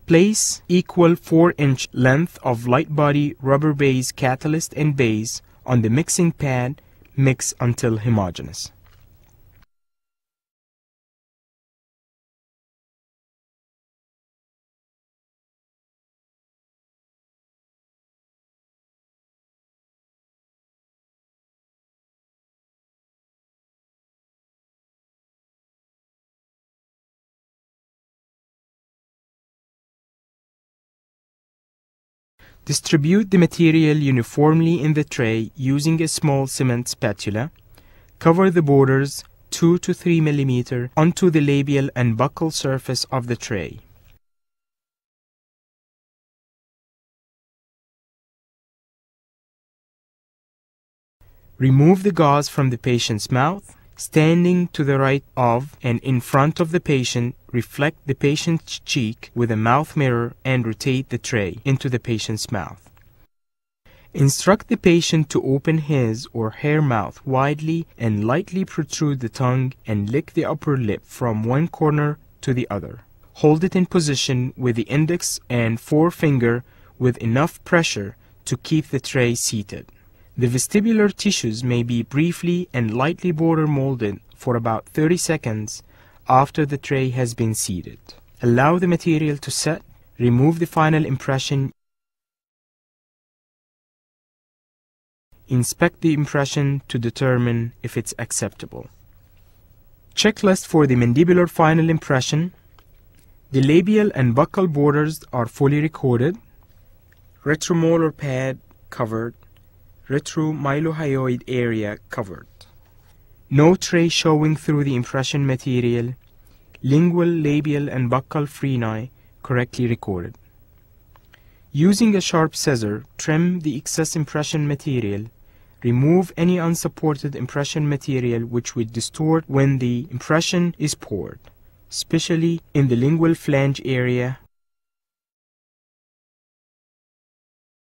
Place equal 4-inch length of light body rubber base catalyst and base on the mixing pad. Mix until homogeneous. Distribute the material uniformly in the tray using a small cement spatula. Cover the borders 2 to 3 mm onto the labial and buccal surface of the tray. Remove the gauze from the patient's mouth. Standing to the right of and in front of the patient, reflect the patient's cheek with a mouth mirror and rotate the tray into the patient's mouth. Instruct the patient to open his or her mouth widely and lightly protrude the tongue and lick the upper lip from one corner to the other. Hold it in position with the index and forefinger with enough pressure to keep the tray seated. The vestibular tissues may be briefly and lightly border molded for about 30 seconds after the tray has been seated. Allow the material to set. Remove the final impression. Inspect the impression to determine if it's acceptable. Checklist for the mandibular final impression. The labial and buccal borders are fully recorded. Retromolar pad covered. Retromylohyoid area covered. No tray showing through the impression material. Lingual, labial, and buccal freni correctly recorded. Using a sharp scissor, trim the excess impression material. Remove any unsupported impression material which would distort when the impression is poured, especially in the lingual flange area